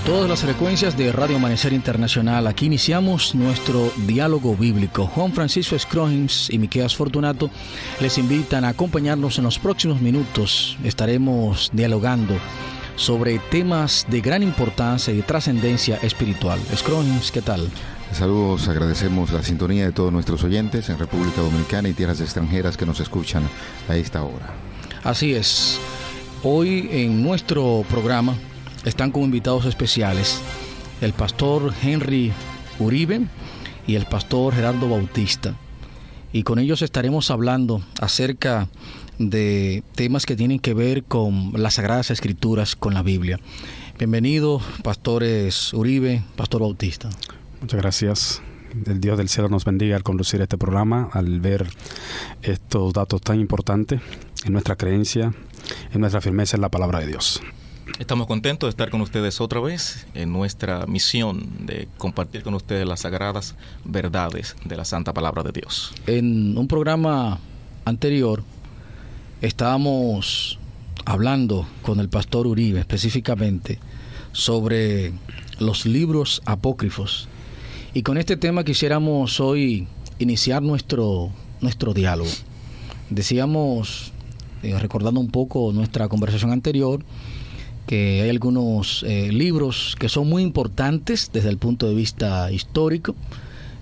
todas las frecuencias de Radio Amanecer Internacional. Aquí iniciamos nuestro diálogo bíblico. Juan Francisco Scroggins y Miqueas Fortunato les invitan a acompañarnos en los próximos minutos. Estaremos dialogando sobre temas de gran importancia y de trascendencia espiritual. Scroggins, ¿qué tal? Saludos, agradecemos la sintonía de todos nuestros oyentes en República Dominicana y tierras extranjeras que nos escuchan a esta hora. Así es. Hoy en nuestro programa están como invitados especiales el pastor Henry Uribe y el pastor Gerardo Bautista. Y con ellos estaremos hablando acerca de temas que tienen que ver con las Sagradas Escrituras, con la Biblia. Bienvenidos, pastores Uribe, pastor Bautista. Muchas gracias. El Dios del cielo nos bendiga al conducir este programa, al ver estos datos tan importantes en nuestra creencia, en nuestra firmeza en la palabra de Dios. Estamos contentos de estar con ustedes otra vez en nuestra misión de compartir con ustedes las sagradas verdades de la Santa Palabra de Dios. En un programa anterior estábamos hablando con el pastor Uribe específicamente sobre los libros apócrifos. Y con este tema quisiéramos hoy iniciar nuestro diálogo. Decíamos, recordando un poco nuestra conversación anterior, que hay algunos libros que son muy importantes desde el punto de vista histórico,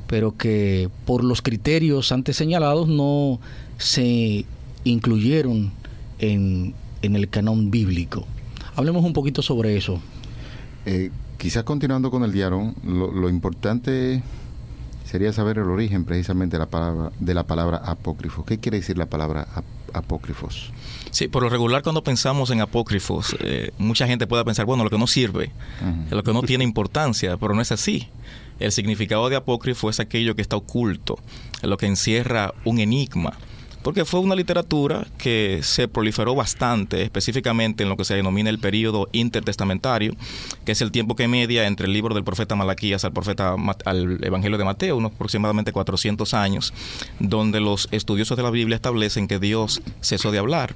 pero que por los criterios antes señalados no se incluyeron en el canon bíblico. Hablemos un poquito sobre eso. Quizás continuando con el diálogo, lo importante sería saber el origen precisamente de la palabra apócrifo. ¿Qué quiere decir la palabra apócrifos? Sí, por lo regular cuando pensamos en apócrifos, mucha gente puede pensar, bueno, lo que no sirve, lo que no tiene importancia, pero no es así. El significado de apócrifo es aquello que está oculto, lo que encierra un enigma. Porque fue una literatura que se proliferó bastante, específicamente en lo que se denomina el período intertestamentario, que es el tiempo que media entre el libro del profeta Malaquías al Evangelio de Mateo, unos aproximadamente 400 años, donde los estudiosos de la Biblia establecen que Dios cesó de hablar,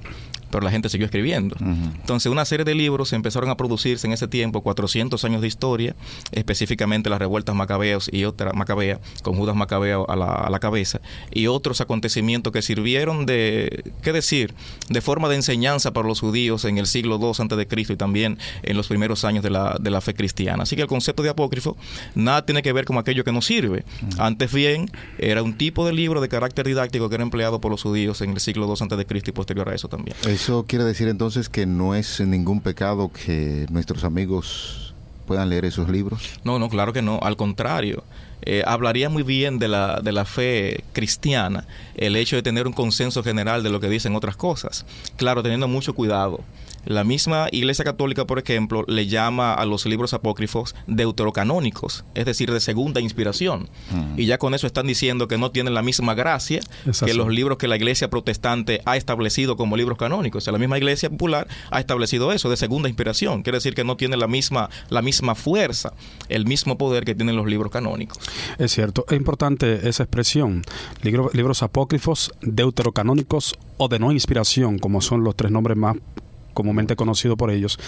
pero la gente siguió escribiendo. Entonces, una serie de libros empezaron a producirse en ese tiempo, 400 años de historia, específicamente las revueltas macabeos y otra macabea, con Judas Macabeo a la cabeza, y otros acontecimientos que sirvieron de forma de enseñanza para los judíos en el siglo II a.C. y también en los primeros años de la fe cristiana. Así que el concepto de apócrifo nada tiene que ver con aquello que no sirve. Antes bien, era un tipo de libro de carácter didáctico que era empleado por los judíos en el siglo II a.C. y posterior a eso también. ¿Eso quiere decir entonces que no es ningún pecado que nuestros amigos puedan leer esos libros? No, claro que no. Al contrario, hablaría muy bien de la fe cristiana el hecho de tener un consenso general de lo que dicen otras cosas. Claro, teniendo mucho cuidado. La misma Iglesia Católica, por ejemplo, le llama a los libros apócrifos deuterocanónicos, es decir, de segunda inspiración. Y ya con eso están diciendo que no tienen la misma gracia que los libros que la Iglesia protestante ha establecido como libros canónicos. O sea, la misma Iglesia popular ha establecido eso, de segunda inspiración. Quiere decir que no tiene la misma fuerza, el mismo poder que tienen los libros canónicos. Es cierto, es importante esa expresión. Libros apócrifos, deuterocanónicos o de no inspiración, como son los tres nombres más comúnmente conocido por ellos,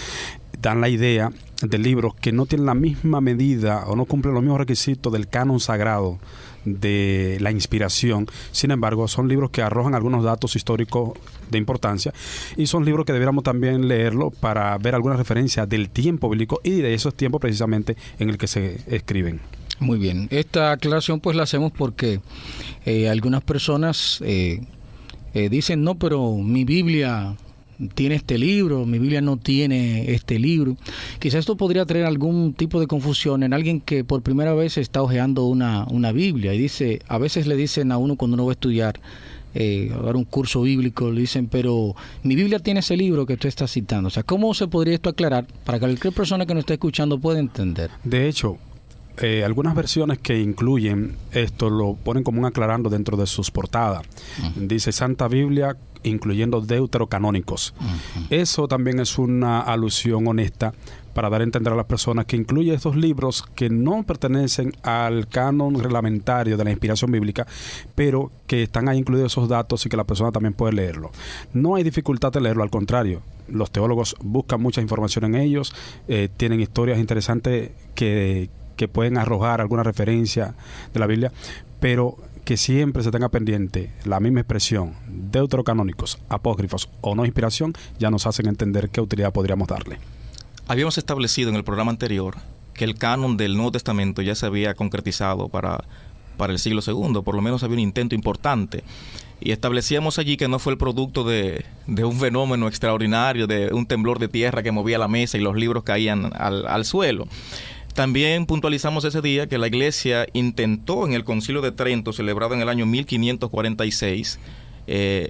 dan la idea de libros que no tienen la misma medida o no cumplen los mismos requisitos del canon sagrado de la inspiración. Sin embargo, son libros que arrojan algunos datos históricos de importancia y son libros que debiéramos también leerlo para ver alguna referencia del tiempo bíblico y de esos tiempos precisamente en el que se escriben. Muy bien. Esta aclaración pues la hacemos porque algunas personas dicen, no, pero mi Biblia tiene este libro, mi Biblia no tiene este libro. Quizás esto podría traer algún tipo de confusión en alguien que por primera vez está hojeando una Biblia y dice, a veces le dicen a uno cuando uno va a estudiar dar un curso bíblico, le dicen, pero mi Biblia tiene ese libro que usted está citando. O sea, ¿cómo se podría esto aclarar para que cualquier persona que nos esté escuchando pueda entender? De hecho, algunas versiones que incluyen esto lo ponen como un aclarando dentro de sus portadas. Dice Santa Biblia, incluyendo deuterocanónicos. Eso también es una alusión honesta para dar a entender a las personas que incluye estos libros que no pertenecen al canon reglamentario de la inspiración bíblica, pero que están ahí incluidos esos datos y que la persona también puede leerlo. No hay dificultad de leerlo, al contrario. Los teólogos buscan mucha información en ellos, tienen historias interesantes que pueden arrojar alguna referencia de la Biblia, pero que siempre se tenga pendiente la misma expresión, deuterocanónicos, apócrifos o no inspiración, ya nos hacen entender qué utilidad podríamos darle. Habíamos establecido en el programa anterior que el canon del Nuevo Testamento ya se había concretizado para el siglo II, por lo menos había un intento importante. Y establecíamos allí que no fue el producto de un fenómeno extraordinario, de un temblor de tierra que movía la mesa y los libros caían al suelo. También puntualizamos ese día que la Iglesia intentó en el Concilio de Trento, celebrado en el año 1546,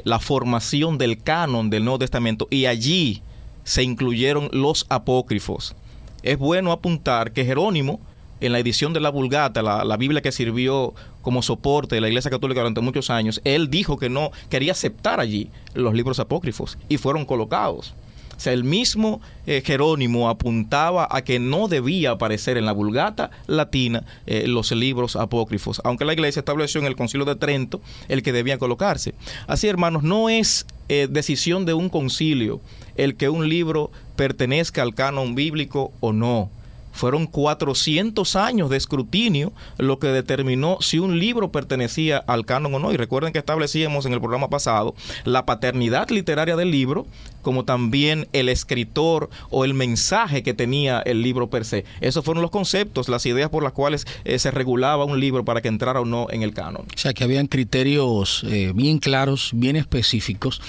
la formación del canon del Nuevo Testamento, y allí se incluyeron los apócrifos. Es bueno apuntar que Jerónimo, en la edición de la Vulgata, la Biblia que sirvió como soporte de la Iglesia Católica durante muchos años, él dijo que no quería aceptar allí los libros apócrifos y fueron colocados. O sea, el mismo Jerónimo apuntaba a que no debía aparecer en la Vulgata latina los libros apócrifos, aunque la Iglesia estableció en el Concilio de Trento el que debían colocarse. Así, hermanos, no es decisión de un concilio el que un libro pertenezca al canon bíblico o no. Fueron 400 años de escrutinio lo que determinó si un libro pertenecía al canon o no. Y recuerden que establecíamos en el programa pasado la paternidad literaria del libro, como también el escritor o el mensaje que tenía el libro per se. Esos fueron los conceptos, las ideas por las cuales se regulaba un libro para que entrara o no en el canon. O sea, que habían criterios bien claros, bien específicos.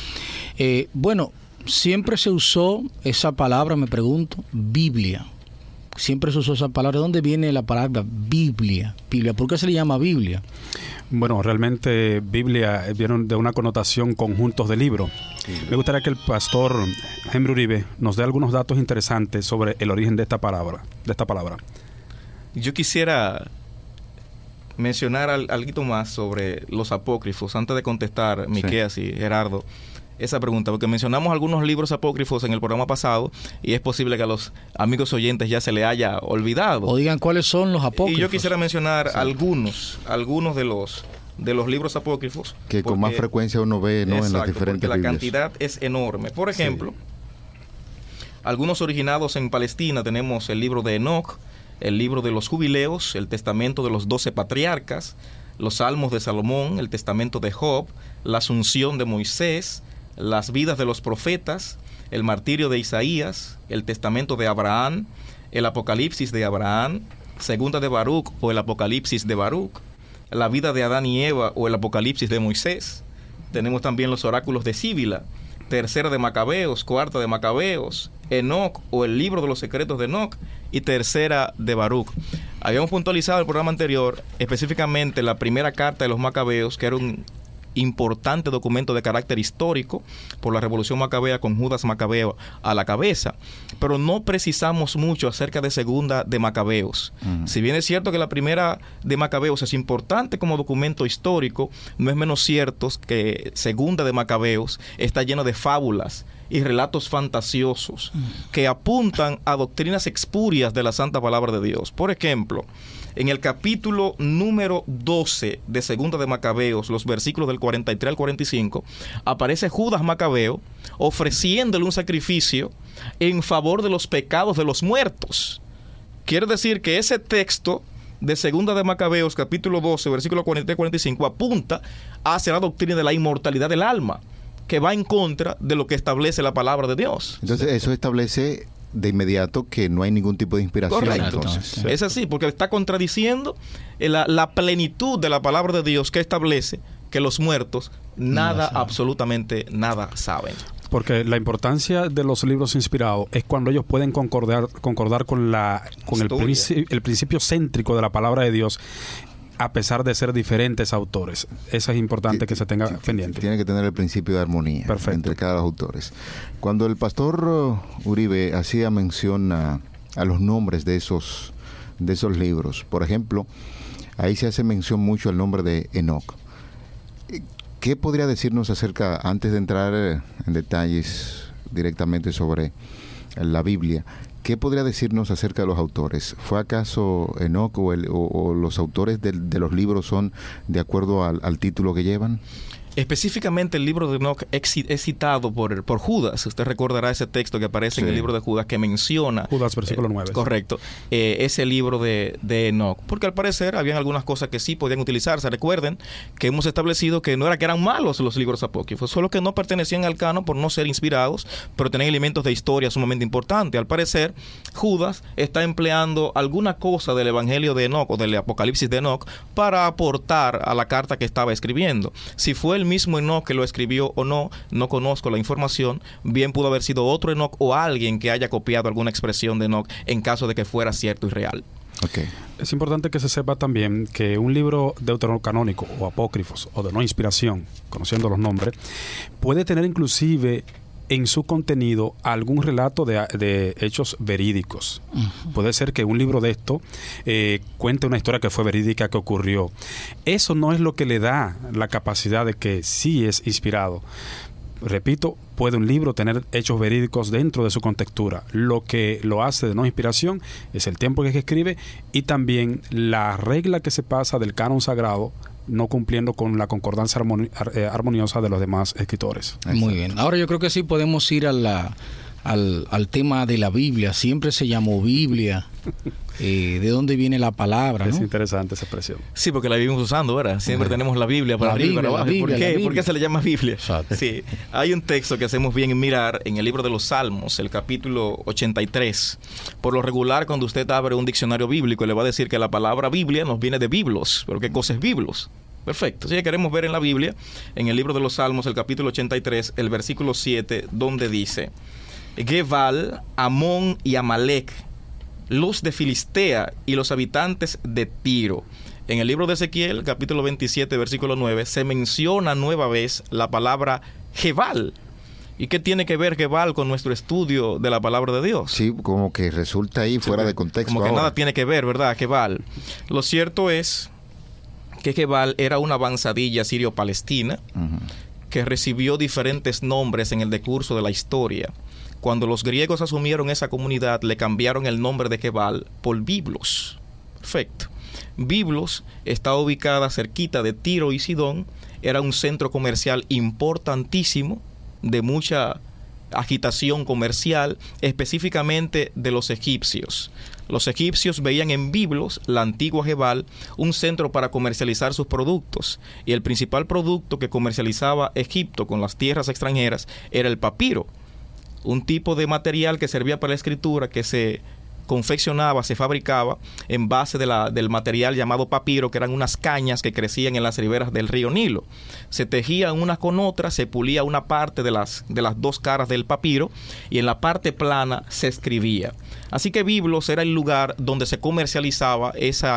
Bueno, siempre se usó esa palabra, me pregunto, Biblia. Siempre se usó esa palabra. ¿De dónde viene la palabra Biblia? ¿Por qué se le llama Biblia? Bueno, realmente Biblia viene de una connotación conjuntos de libros. Me gustaría que el pastor Henry Uribe nos dé algunos datos interesantes sobre el origen de esta palabra. Yo quisiera mencionar algo más sobre los apócrifos antes de contestar Miqueas y Gerardo esa pregunta, porque mencionamos algunos libros apócrifos en el programa pasado y es posible que a los amigos oyentes ya se le haya olvidado. O digan cuáles son los apócrifos. Y yo quisiera mencionar algunos de los libros apócrifos que con más frecuencia uno ve, ¿no? En las diferentes porque la Biblias. cantidad es enorme. Por ejemplo, algunos originados en Palestina tenemos el libro de Enoc, el libro de los Jubileos, el testamento de los 12 patriarcas, los Salmos de Salomón, el testamento de Job, la Asunción de Moisés, las vidas de los profetas, el martirio de Isaías, el testamento de Abraham, el Apocalipsis de Abraham, segunda de Baruch o el Apocalipsis de Baruch, la vida de Adán y Eva o el Apocalipsis de Moisés. Tenemos también los oráculos de Síbila, tercera de Macabeos, cuarta de Macabeos, Enoc o el libro de los secretos de Enoc y tercera de Baruch. Habíamos puntualizado en el programa anterior específicamente la primera carta de los Macabeos, que era un importante documento de carácter histórico por la Revolución Macabea con Judas Macabeo a la cabeza, pero no precisamos mucho acerca de segunda de Macabeos. Si bien es cierto que la primera de Macabeos es importante como documento histórico, no es menos cierto que segunda de Macabeos está lleno de fábulas y relatos fantasiosos que apuntan a doctrinas espurias de la santa palabra de Dios. Por ejemplo, en el capítulo número 12 de Segunda de Macabeos, los versículos del 43 al 45, aparece Judas Macabeo ofreciéndole un sacrificio en favor de los pecados de los muertos. Quiere decir que ese texto de Segunda de Macabeos, capítulo 12, versículo 43 al 45, apunta hacia la doctrina de la inmortalidad del alma, que va en contra de lo que establece la palabra de Dios. Entonces, eso establece de inmediato que no hay ningún tipo de inspiración. Correcto. Entonces. Es así, porque está contradiciendo la plenitud de la palabra de Dios que establece que los muertos absolutamente nada saben. Porque la importancia de los libros inspirados es cuando ellos pueden concordar con el principio céntrico de la palabra de Dios, a pesar de ser diferentes autores. Eso es importante que se tenga pendiente. Tiene que tener el principio de armonía entre cada autores. Cuando el pastor Uribe hacía mención a los nombres de esos de esos libros. Por ejemplo, ahí se hace mención mucho al nombre de Enoc. ¿Qué podría decirnos acerca, antes de entrar en detalles directamente sobre la Biblia, qué podría decirnos acerca de los autores? ¿Fue acaso Enoc o los autores de los libros son de acuerdo al título que llevan? Específicamente el libro de Enoc es citado por Judas. Usted recordará ese texto que aparece en el libro de Judas que menciona... Judas, versículo 9. Correcto. Ese libro de Enoc. Porque al parecer habían algunas cosas que sí podían utilizarse. Recuerden que hemos establecido que no era que eran malos los libros apócrifos, solo que no pertenecían al canon por no ser inspirados, pero tenían elementos de historia sumamente importantes. Al parecer, Judas está empleando alguna cosa del Evangelio de Enoc o del Apocalipsis de Enoc para aportar a la carta que estaba escribiendo. Si fue el mismo Enoc que lo escribió o no, no conozco la información. Bien pudo haber sido otro Enoc o alguien que haya copiado alguna expresión de Enoc en caso de que fuera cierto y real. Okay. Es importante que se sepa también que un libro deuterocanónico o apócrifos o de no inspiración, conociendo los nombres, puede tener inclusive en su contenido algún relato de hechos verídicos. Uh-huh. Puede ser que un libro de esto cuente una historia que fue verídica, que ocurrió. Eso no es lo que le da la capacidad de que sí es inspirado. Repito, puede un libro tener hechos verídicos dentro de su contextura. Lo que lo hace de no inspiración es el tiempo que escribe y también la regla que se pasa del canon sagrado, no cumpliendo con la concordancia armoniosa de los demás escritores. Muy bien. Ahora yo creo que sí podemos ir al tema de la Biblia. Siempre se llamó Biblia. ¿De dónde viene la palabra? Es ¿no? interesante esa expresión. Sí, porque la vivimos usando, ¿verdad? Siempre tenemos la Biblia para arriba y para abajo. ¿Por qué? ¿Por qué se le llama Biblia? Exacto. Sí. Hay un texto que hacemos bien en mirar en el libro de los Salmos, el capítulo 83. Por lo regular, cuando usted abre un diccionario bíblico, le va a decir que la palabra Biblia nos viene de biblos. ¿Pero qué cosa es biblos? Perfecto. Si queremos ver en la Biblia, en el libro de los Salmos, el capítulo 83, el versículo 7, donde dice: Gebal, Amón y Amalek, los de Filistea y los habitantes de Tiro. En el libro de Ezequiel, capítulo 27, versículo 9, se menciona nueva vez la palabra Gebal. ¿Y qué tiene que ver Gebal con nuestro estudio de la palabra de Dios? Sí, como que resulta ahí fuera de contexto. Como que ahora nada tiene que ver, ¿verdad? Gebal. Lo cierto es que Gebal era una avanzadilla sirio-palestina que recibió diferentes nombres en el decurso de la historia. Cuando los griegos asumieron esa comunidad, le cambiaron el nombre de Gebal por Biblos. Perfecto. Biblos está ubicada cerquita de Tiro y Sidón. Era un centro comercial importantísimo, de mucha agitación comercial, específicamente de los egipcios. Los egipcios veían en Biblos, la antigua Gebal, un centro para comercializar sus productos. Y el principal producto que comercializaba Egipto con las tierras extranjeras era el papiro, un tipo de material que servía para la escritura, que se confeccionaba, se fabricaba en base del material llamado papiro, que eran unas cañas que crecían en las riberas del río Nilo. Se tejían unas con otras, se pulía una parte de las dos caras del papiro y en la parte plana se escribía. Así que Biblos era el lugar donde se comercializaba ese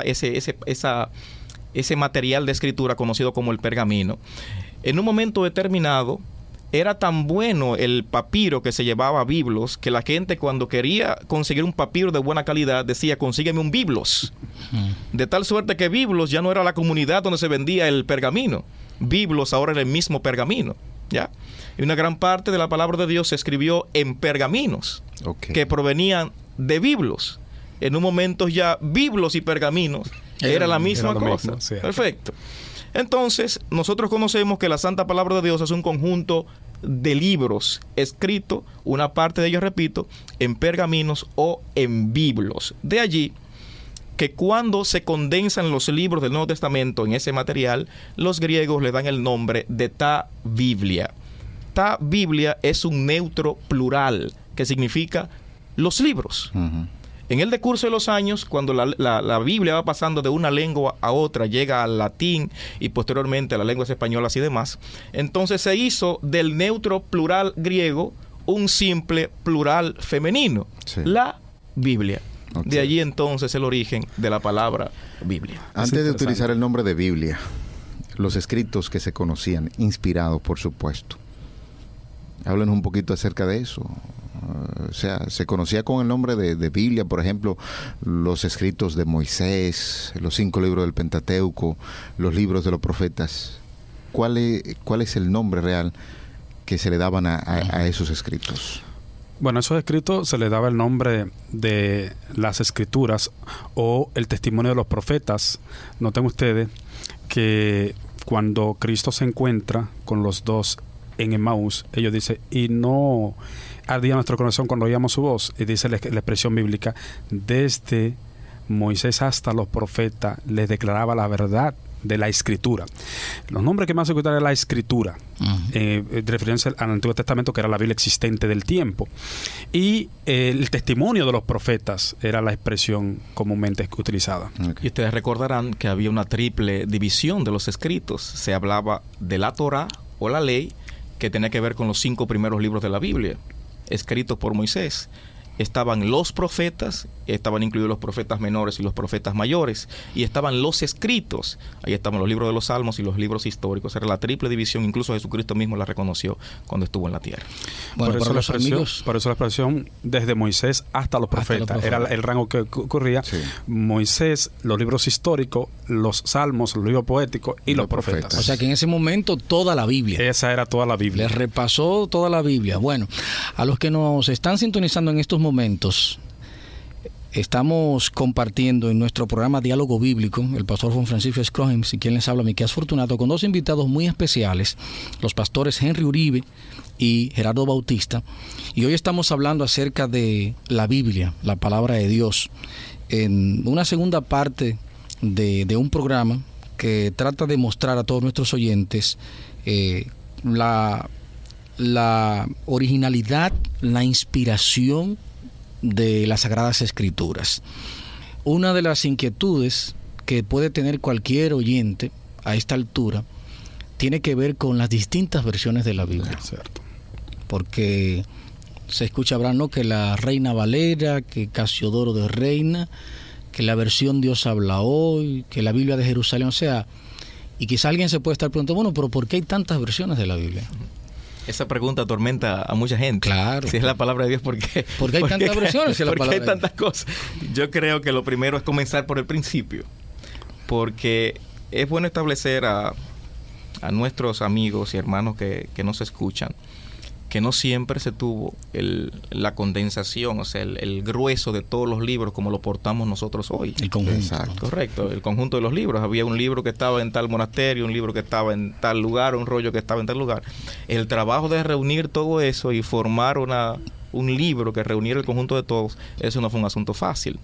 material de escritura conocido como el pergamino. En un momento determinado, era tan bueno el papiro que se llevaba a Biblos que la gente, cuando quería conseguir un papiro de buena calidad, decía: consígueme un Biblos. De tal suerte que Biblos ya no era la comunidad donde se vendía el pergamino. Biblos ahora era el mismo pergamino, ¿ya? Y una gran parte de la palabra de Dios se escribió en pergaminos que provenían de Biblos. En un momento ya Biblos y pergaminos era la misma cosa. Mismo, sí. Perfecto. Entonces, nosotros conocemos que la Santa Palabra de Dios es un conjunto de libros escritos, una parte de ellos, repito, en pergaminos o en biblos. De allí que cuando se condensan los libros del Nuevo Testamento en ese material, los griegos le dan el nombre de ta Biblia. Ta Biblia es un neutro plural que significa los libros. En el decurso de los años, cuando la Biblia va pasando de una lengua a otra, llega al latín y posteriormente a las lenguas españolas y demás, entonces se hizo del neutro plural griego un simple plural femenino, la Biblia. De allí entonces el origen de la palabra Biblia. Antes de utilizar el nombre de Biblia, los escritos que se conocían, inspirados por supuesto. Háblanos un poquito acerca de eso. O sea, se conocía con el nombre de Biblia, por ejemplo, los escritos de Moisés, los 5 libros del Pentateuco, los libros de los profetas. ¿Cuál es el nombre real que se le daban a esos escritos? Bueno, a esos escritos se le daba el nombre de las escrituras o el testimonio de los profetas. Noten ustedes que cuando Cristo se encuentra con los dos en Emaús, ellos dicen, y no ardía nuestro corazón cuando oíamos su voz, y dice la expresión bíblica, desde Moisés hasta los profetas les declaraba la verdad de la escritura. Los nombres que más se escuchan es la escritura, de referencia al Antiguo Testamento, que era la Biblia existente del tiempo, y el testimonio de los profetas era la expresión comúnmente utilizada. Y ustedes recordarán que había una triple división de los escritos. Se hablaba de la Torá o la ley, que tenía que ver con los 5 primeros libros de la Biblia, escritos por Moisés. Estaban los profetas, estaban incluidos los profetas menores y los profetas mayores, y estaban los escritos. Ahí estaban los libros de los Salmos y los libros históricos. Era la triple división, incluso Jesucristo mismo la reconoció cuando estuvo en la tierra. Bueno, por eso la expresión desde Moisés hasta los profetas era el rango que ocurría. Sí. Moisés, los libros históricos, los Salmos, los libros poéticos y los profetas. O sea que en ese momento toda la Biblia. Esa era toda la Biblia. Les repasó toda la Biblia. Bueno, a los que nos están sintonizando en estos momentos, estamos compartiendo en nuestro programa Diálogo Bíblico, el pastor Juan Francisco Scrohems y quien les habla, Miqueas Fortunato, con 2 invitados muy especiales, los pastores Henry Uribe y Gerardo Bautista, y hoy estamos hablando acerca de la Biblia, la palabra de Dios, en una segunda parte de un programa que trata de mostrar a todos nuestros oyentes la originalidad, la inspiración de las Sagradas Escrituras. Una de las inquietudes que puede tener cualquier oyente a esta altura tiene que ver con las distintas versiones de la Biblia. Cierto. Porque se escucha hablar, ¿no?, que la Reina Valera, que Casiodoro de Reina, que la versión Dios habla hoy, que la Biblia de Jerusalén, o sea, y quizá alguien se puede estar preguntando, bueno, pero ¿por qué hay tantas versiones de la Biblia? Esa pregunta atormenta a mucha gente. Claro. Si es la palabra de Dios, ¿por qué? Porque hay tantas versiones. ¿Por qué hay tantas cosas? Yo creo que lo primero es comenzar por el principio. Porque es bueno establecer a nuestros amigos y hermanos que nos escuchan que no siempre se tuvo la condensación, o sea, el grueso de todos los libros como lo portamos nosotros hoy. El conjunto. Exacto. Correcto, el conjunto de los libros. Había un libro que estaba en tal monasterio, un libro que estaba en tal lugar, un rollo que estaba en tal lugar. El trabajo de reunir todo eso y formar un libro que reuniera el conjunto de todos, eso no fue un asunto fácil.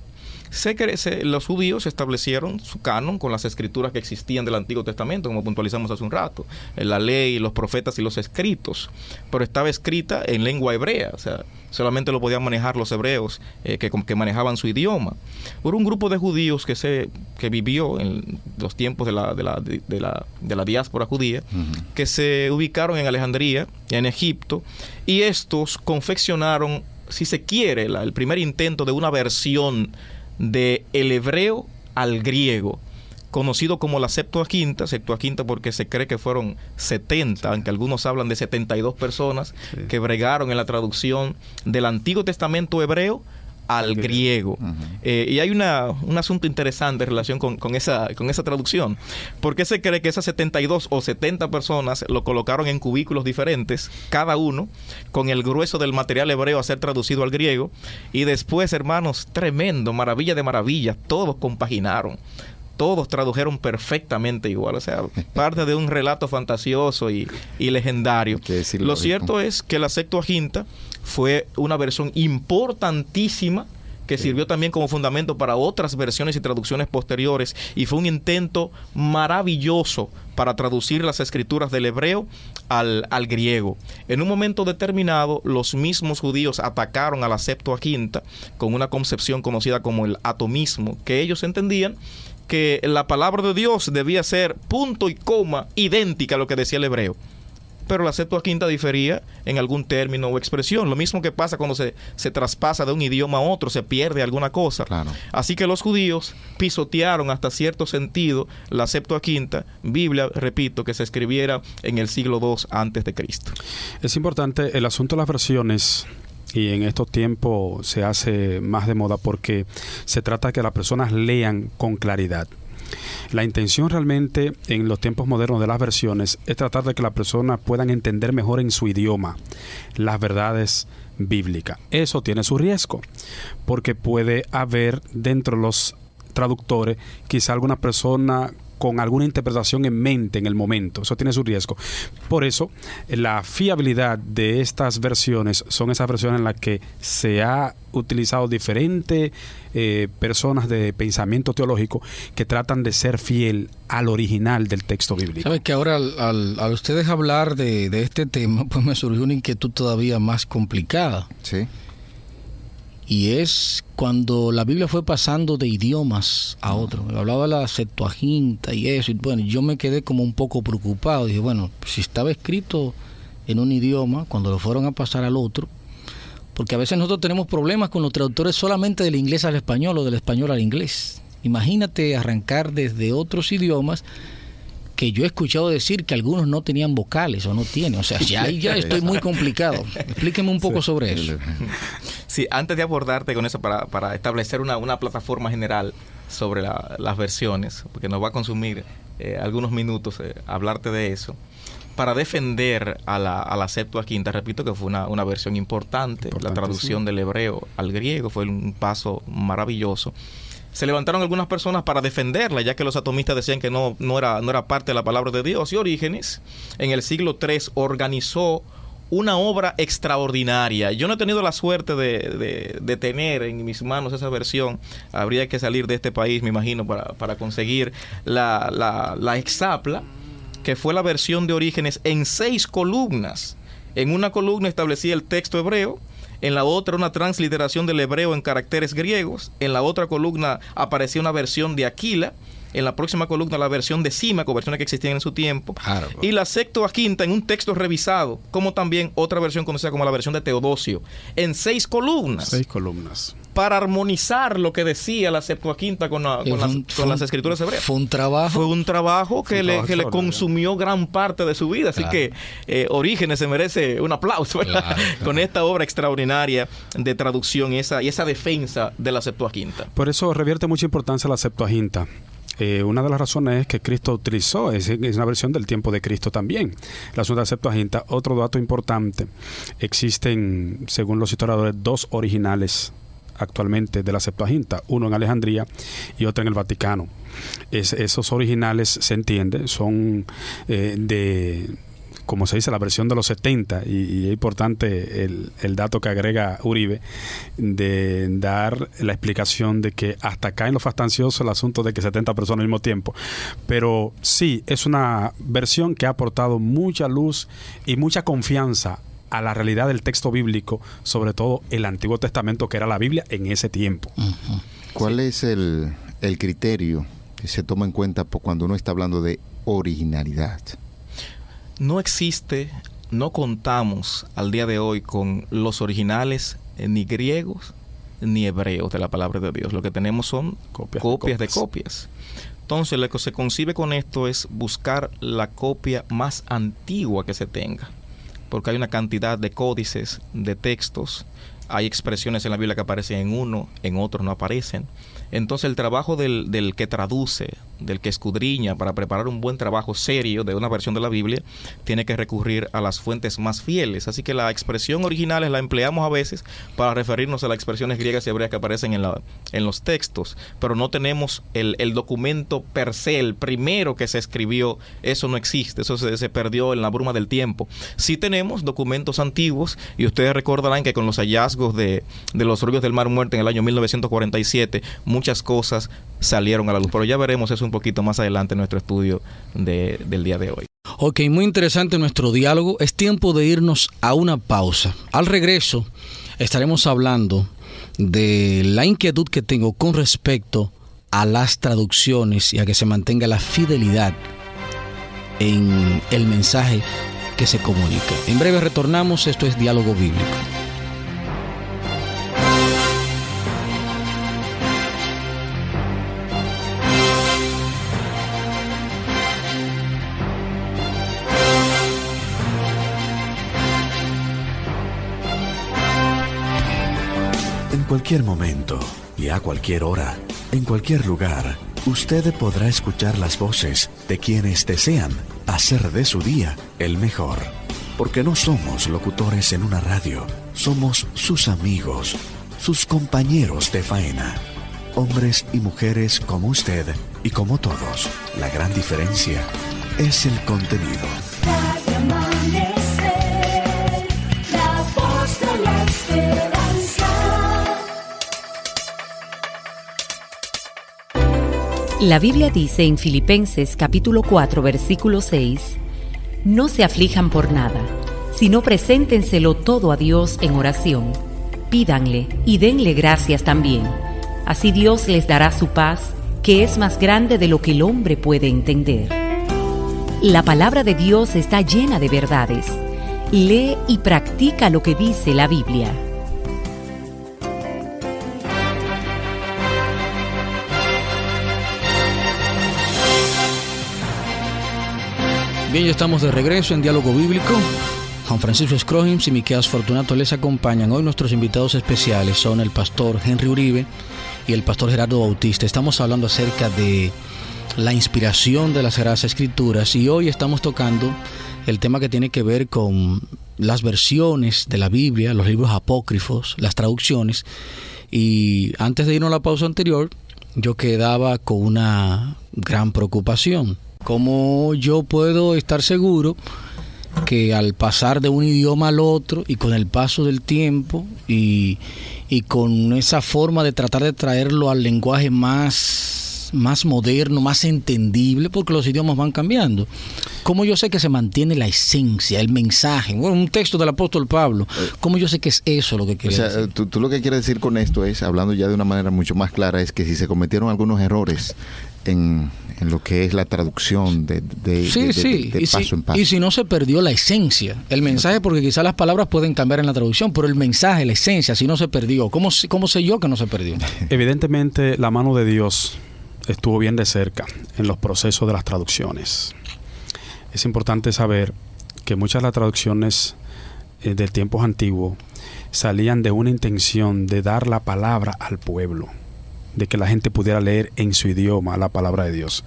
Los judíos establecieron su canon con las escrituras que existían del Antiguo Testamento, como puntualizamos hace un rato, la ley, los profetas y los escritos, pero estaba escrita en lengua hebrea, o sea, solamente lo podían manejar los hebreos que manejaban su idioma. Hubo un grupo de judíos que vivió en los tiempos de la diáspora judía, que se ubicaron en Alejandría, en Egipto, y estos confeccionaron, si se quiere, el primer intento de una versión del hebreo al griego, conocido como la Septuaginta porque se cree que fueron 70, aunque algunos hablan de 72 personas que bregaron en la traducción del Antiguo Testamento hebreo al griego. Y hay un asunto interesante en relación con esa traducción. ¿Por qué se cree que esas 72 o 70 personas lo colocaron en cubículos diferentes, cada uno, con el grueso del material hebreo a ser traducido al griego? Y después, hermanos, tremendo, maravilla de maravillas, todos compaginaron. Todos tradujeron perfectamente igual, o sea, parte de un relato fantasioso y legendario. Lo cierto es que la Septuaginta fue una versión importantísima que sirvió también como fundamento para otras versiones y traducciones posteriores, y fue un intento maravilloso para traducir las escrituras del hebreo al griego. En un momento determinado, los mismos judíos atacaron a la Septuaginta con una concepción conocida como el atomismo, que ellos entendían que la palabra de Dios debía ser punto y coma idéntica a lo que decía el hebreo. Pero la Septuaginta difería en algún término o expresión. Lo mismo que pasa cuando se traspasa de un idioma a otro, se pierde alguna cosa. Claro. Así que los judíos pisotearon hasta cierto sentido la Septuaginta, Biblia, repito, que se escribiera en el siglo II a.C. Es importante el asunto de las versiones. y en estos tiempos se hace más de moda porque se trata de que las personas lean con claridad. La intención realmente en los tiempos modernos de las versiones es tratar de que las personas puedan entender mejor en su idioma las verdades bíblicas. Eso tiene su riesgo, porque puede haber dentro de los traductores quizá alguna persona con alguna interpretación en mente en el momento. Eso tiene su riesgo. Por eso, la fiabilidad de estas versiones son esas versiones en las que se ha utilizado diferentes personas de pensamiento teológico que tratan de ser fiel al original del texto bíblico. Sabes que ahora al ustedes hablar de este tema, pues me surgió una inquietud todavía más complicada. Sí. Y es cuando la Biblia fue pasando de idiomas a otros. Hablaba de la Septuaginta y eso. Y bueno, yo me quedé como un poco preocupado. Dije, bueno, si estaba escrito en un idioma, cuando lo fueron a pasar al otro, porque a veces nosotros tenemos problemas con los traductores solamente del inglés al español o del español al inglés. Imagínate arrancar desde otros idiomas que yo he escuchado decir que algunos no tenían vocales o no tienen. O sea, ya estoy muy complicado. Explíqueme un poco sobre eso. Sí, antes de abordarte con eso para establecer una plataforma general sobre las versiones, porque nos va a consumir algunos minutos hablarte de eso. Para defender a la Septuaginta, repito que fue una versión importante. La traducción del hebreo al griego fue un paso maravilloso. Se levantaron algunas personas para defenderla, ya que los atomistas decían que no era parte de la palabra de Dios. Y Orígenes, en el siglo III, organizó una obra extraordinaria. Yo no he tenido la suerte de tener en mis manos esa versión. Habría que salir de este país, me imagino, para conseguir la Exapla, que fue la versión de Orígenes en 6 columnas. En una columna establecía el texto hebreo, en la otra una transliteración del hebreo en caracteres griegos, en la otra columna aparecía una versión de Aquila, en la próxima columna la versión de Símaco, versiones que existían en su tiempo, y la Septuaginta en un texto revisado, como también otra versión conocida como la versión de Teodosio, en 6 columnas. 6 columnas. Para armonizar lo que decía la Septuaginta con las escrituras hebreas. Fue un trabajo que le consumió gran parte de su vida. Así que Orígenes se merece un aplauso, claro. Con esta obra extraordinaria de traducción y esa defensa de la Septuaginta. Por eso revierte mucha importancia la Septuaginta. Una de las razones es que Cristo utilizó, es una versión del tiempo de Cristo también, la segunda Septuaginta. Otro dato importante, existen, según los historiadores, 2 originales actualmente de la Septuaginta, uno en Alejandría y otro en el Vaticano. Esos originales, se entiende, son como se dice, la versión de los 70, y es importante el dato que agrega Uribe, de dar la explicación de que hasta acá en lo fastancioso el asunto de que 70 personas al mismo tiempo. Pero sí, es una versión que ha aportado mucha luz y mucha confianza a la realidad del texto bíblico, sobre todo el Antiguo Testamento, que era la Biblia en ese tiempo. Uh-huh. ¿Cuál es el criterio que se toma en cuenta cuando uno está hablando de originalidad? No contamos al día de hoy con los originales ni griegos ni hebreos de la palabra de Dios. Lo que tenemos son copias de copias. Entonces, lo que se concibe con esto es buscar la copia más antigua que se tenga, porque hay una cantidad de códices, de textos, hay expresiones en la Biblia que aparecen en uno, en otros no aparecen. Entonces el trabajo del que traduce, del que escudriña para preparar un buen trabajo serio de una versión de la Biblia, tiene que recurrir a las fuentes más fieles. Así que la expresión originales la empleamos a veces para referirnos a las expresiones griegas y hebreas que aparecen en los textos, pero no tenemos el documento per se, el primero que se escribió. Eso no existe, eso se perdió en la bruma del tiempo. Sí tenemos documentos antiguos, y ustedes recordarán que con los hallazgos de los rollos del Mar Muerto en el año 1947, muchas cosas salieron a la luz, pero ya veremos eso un poquito más adelante en nuestro estudio del día de hoy. Ok, muy interesante nuestro diálogo. Es tiempo de irnos a una pausa. Al regreso estaremos hablando de la inquietud que tengo con respecto a las traducciones y a que se mantenga la fidelidad en el mensaje que se comunica. En breve retornamos. Esto es Diálogo Bíblico. cualquier momento y a cualquier hora, en cualquier lugar, usted podrá escuchar las voces de quienes desean hacer de su día el mejor. Porque no somos locutores en una radio, somos sus amigos, sus compañeros de faena. Hombres y mujeres como usted y como todos. La gran diferencia es el contenido. Radio Amanecer, la voz de la esperanza. La Biblia dice en Filipenses capítulo 4, versículo 6: no se aflijan por nada, sino preséntenselo todo a Dios en oración. Pídanle y denle gracias también. Así Dios les dará su paz, que es más grande de lo que el hombre puede entender. La palabra de Dios está llena de verdades. Lee y practica lo que dice la Biblia. Bien, ya estamos de regreso en Diálogo Bíblico. Juan Francisco Scrogims y Miqueas Fortunato les acompañan. Hoy nuestros invitados especiales son el pastor Henry Uribe y el pastor Gerardo Bautista. Estamos hablando acerca de la inspiración de las Sagradas Escrituras y hoy estamos tocando el tema que tiene que ver con las versiones de la Biblia, los libros apócrifos, las traducciones. Y antes de irnos a la pausa anterior, yo quedaba con una gran preocupación. ¿Cómo yo puedo estar seguro que al pasar de un idioma al otro y con el paso del tiempo y con esa forma de tratar de traerlo al lenguaje más moderno, más entendible, porque los idiomas van cambiando, cómo yo sé que se mantiene la esencia, el mensaje? Bueno, un texto del apóstol Pablo, ¿cómo yo sé que es eso lo que quiere decir? Tú lo que quieres decir con esto es, hablando ya de una manera mucho más clara, es que si se cometieron algunos errores en lo que es la traducción de paso en paso. Y si no se perdió la esencia, el mensaje, porque quizás las palabras pueden cambiar en la traducción, pero el mensaje, la esencia, si no se perdió, ¿cómo sé yo que no se perdió? Evidentemente la mano de Dios estuvo bien de cerca en los procesos de las traducciones. Es importante saber que muchas de las traducciones de tiempos antiguos salían de una intención de dar la palabra al pueblo, de que la gente pudiera leer en su idioma la palabra de Dios.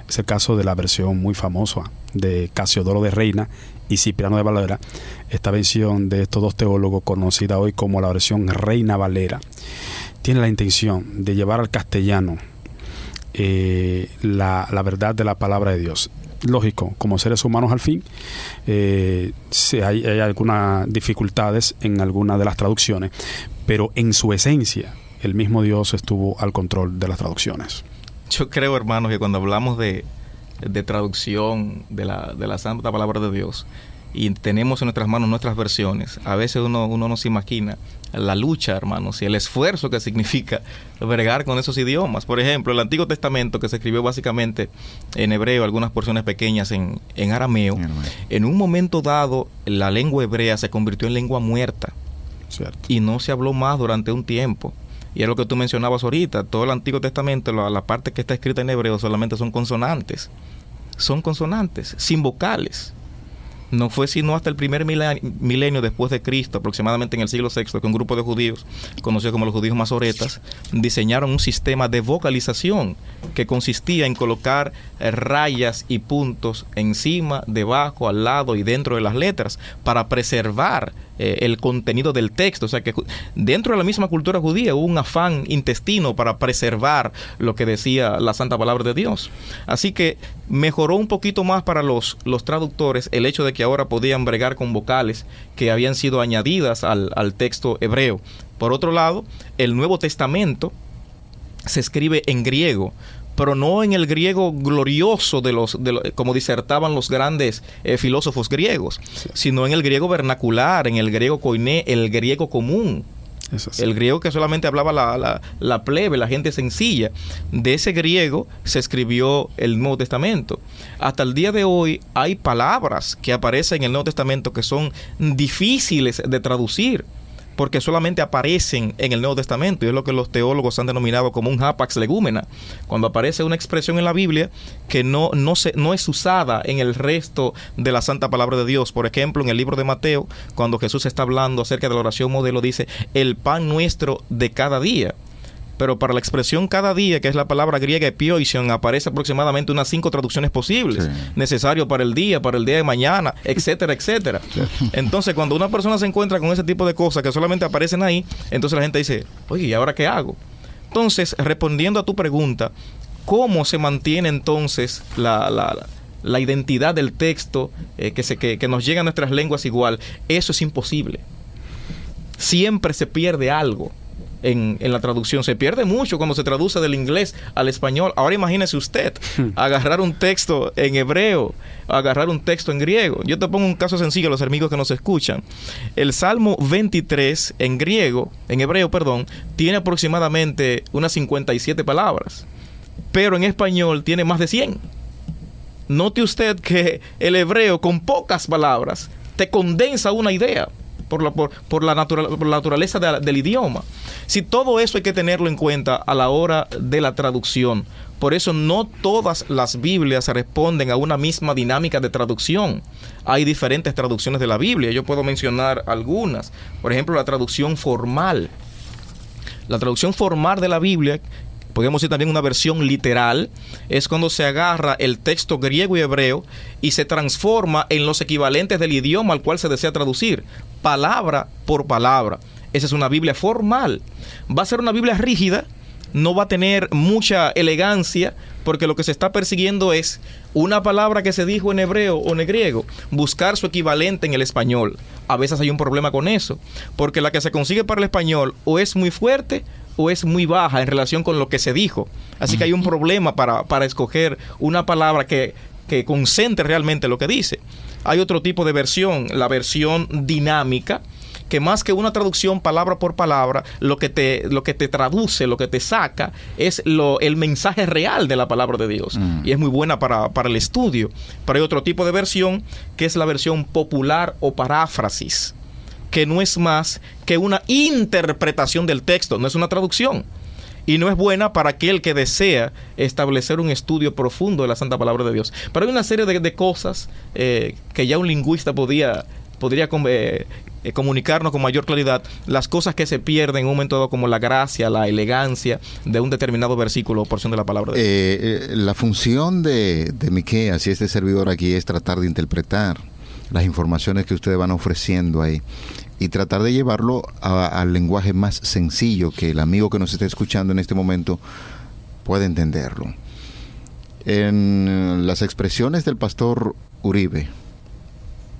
Es el caso de la versión muy famosa de Casiodoro de Reina y Cipriano de Valera, esta versión de estos dos teólogos conocida hoy como la versión Reina Valera. Tiene la intención de llevar al castellano la verdad de la palabra de Dios. Lógico, como seres humanos al fin, hay algunas dificultades en algunas de las traducciones, pero en su esencia el mismo Dios estuvo al control de las traducciones. Yo creo, hermanos, que cuando hablamos de traducción de la santa palabra de Dios y tenemos en nuestras manos nuestras versiones, a veces uno no se imagina la lucha, hermanos, y el esfuerzo que significa bregar con esos idiomas. Por ejemplo, el Antiguo Testamento, que se escribió básicamente en hebreo, algunas porciones pequeñas en arameo, en un momento dado la lengua hebrea se convirtió en lengua muerta. Cierto. Y no se habló más durante un tiempo. Y es lo que tú mencionabas ahorita, todo el Antiguo Testamento, la parte que está escrita en hebreo solamente son consonantes, sin vocales. No fue sino hasta el primer milenio después de Cristo, aproximadamente en el siglo VI, que un grupo de judíos, conocidos como los judíos masoretas, diseñaron un sistema de vocalización que consistía en colocar rayas y puntos encima, debajo, al lado y dentro de las letras para preservar el contenido del texto. O sea que dentro de la misma cultura judía hubo un afán intestino para preservar lo que decía la santa palabra de Dios. Así que mejoró un poquito más para los traductores el hecho de que ahora podían bregar con vocales que habían sido añadidas al texto hebreo. Por otro lado, el Nuevo Testamento se escribe en griego, pero no en el griego glorioso como disertaban los grandes filósofos griegos, sino en el griego vernacular, en el griego koiné, el griego común. El griego que solamente hablaba la plebe, la gente sencilla. De ese griego se escribió el Nuevo Testamento. Hasta el día de hoy hay palabras que aparecen en el Nuevo Testamento que son difíciles de traducir. porque solamente aparecen en el Nuevo Testamento, y es lo que los teólogos han denominado como un hapax legumena, cuando aparece una expresión en la Biblia que no es usada en el resto de la Santa Palabra de Dios. Por ejemplo, en el libro de Mateo, cuando Jesús está hablando acerca de la oración modelo, dice, el pan nuestro de cada día. Pero para la expresión cada día, que es la palabra griega epioision, aparece aproximadamente unas 5 traducciones posibles. Sí. Necesario para el día de mañana, etcétera, etcétera. Entonces, cuando una persona se encuentra con ese tipo de cosas que solamente aparecen ahí, entonces la gente dice, oye, ¿y ahora qué hago? Entonces, respondiendo a tu pregunta, ¿cómo se mantiene entonces la identidad del texto que nos llega a nuestras lenguas igual? Eso es imposible. Siempre se pierde algo. En la traducción se pierde mucho cuando se traduce del inglés al español. Ahora imagínese usted agarrar un texto en hebreo, agarrar un texto en griego. Yo te pongo un caso sencillo a los amigos que nos escuchan. El Salmo 23 en hebreo, tiene aproximadamente unas 57 palabras, pero en español tiene más de 100. Note usted que el hebreo con pocas palabras te condensa una idea por la naturaleza del idioma. Si todo eso hay que tenerlo en cuenta a la hora de la traducción. Por eso no todas las Biblias responden a una misma dinámica de traducción. Hay diferentes traducciones de la Biblia. Yo puedo mencionar algunas. Por ejemplo, la traducción formal. La traducción formal de la Biblia, podemos decir también una versión literal, es cuando se agarra el texto griego y hebreo y se transforma en los equivalentes del idioma al cual se desea traducir, palabra por palabra. Esa es una Biblia formal. Va a ser una Biblia rígida, no va a tener mucha elegancia, porque lo que se está persiguiendo es una palabra que se dijo en hebreo o en griego, buscar su equivalente en el español. A veces hay un problema con eso, porque la que se consigue para el español o es muy fuerte o es muy baja en relación con lo que se dijo. Así que hay un problema para escoger una palabra que concentre realmente lo que dice. Hay otro tipo de versión, la versión dinámica, que más que una traducción palabra por palabra, lo que te traduce, lo que te saca, es el mensaje real de la palabra de Dios. Y es muy buena para el estudio. Pero hay otro tipo de versión, que es la versión popular o paráfrasis, que no es más que una interpretación del texto, no es una traducción. Y no es buena para aquel que desea establecer un estudio profundo de la Santa Palabra de Dios. Pero hay una serie de cosas que ya un lingüista podría comunicarnos con mayor claridad, las cosas que se pierden en un momento dado, como la gracia, la elegancia de un determinado versículo o porción de la palabra de Dios. La función de Miqueas y este servidor aquí es tratar de interpretar las informaciones que ustedes van ofreciendo ahí y tratar de llevarlo al lenguaje más sencillo, que el amigo que nos esté escuchando en este momento pueda entenderlo. En las expresiones del pastor Uribe,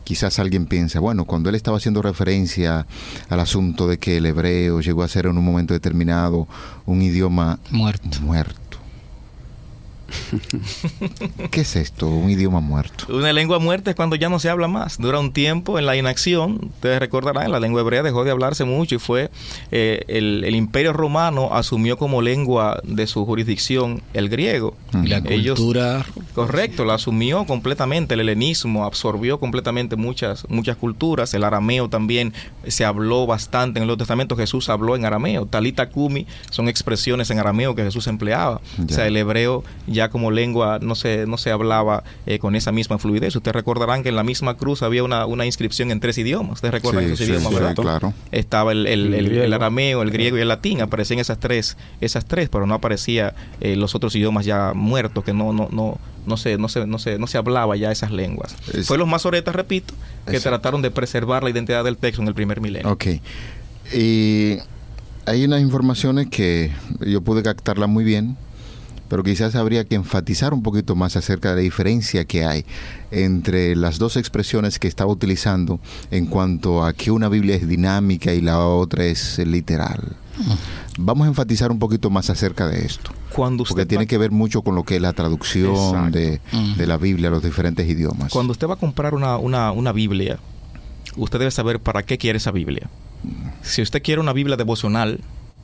quizás alguien piensa, bueno, cuando él estaba haciendo referencia al asunto de que el hebreo llegó a ser en un momento determinado un idioma muerto. ¿Qué es esto? Un idioma muerto. Una lengua muerta es cuando ya no se habla más. Dura un tiempo en la inacción. Ustedes recordarán, la lengua hebrea dejó de hablarse mucho y fue el Imperio Romano asumió como lengua de su jurisdicción el griego. Y la cultura. Correcto, la asumió completamente. El helenismo absorbió completamente muchas culturas. El arameo también se habló bastante en el Nuevo Testamento. Jesús habló en arameo. Talita Kumi son expresiones en arameo que Jesús empleaba. Ya. O sea, el hebreo ya como lengua no se hablaba con esa misma fluidez. Ustedes recordarán que en la misma cruz había una inscripción en 3 idiomas. Ustedes recuerdan esos idiomas, ¿verdad? Claro. Estaba el arameo, el griego y el latín. Aparecían esas tres, pero no aparecía los otros idiomas ya muertos, que no se hablaba ya esas lenguas. Fue los masoretas, repito, que trataron de preservar la identidad del texto en el primer milenio. Ok. Y hay unas informaciones que yo pude captarlas muy bien, pero quizás habría que enfatizar un poquito más acerca de la diferencia que hay entre las dos expresiones que estaba utilizando en cuanto a que una Biblia es dinámica y la otra es literal. Vamos a enfatizar un poquito más acerca de esto, porque tiene que ver mucho con lo que es la traducción de la Biblia a los diferentes idiomas. Cuando usted va a comprar una Biblia, usted debe saber para qué quiere esa Biblia. Si usted quiere una Biblia devocional,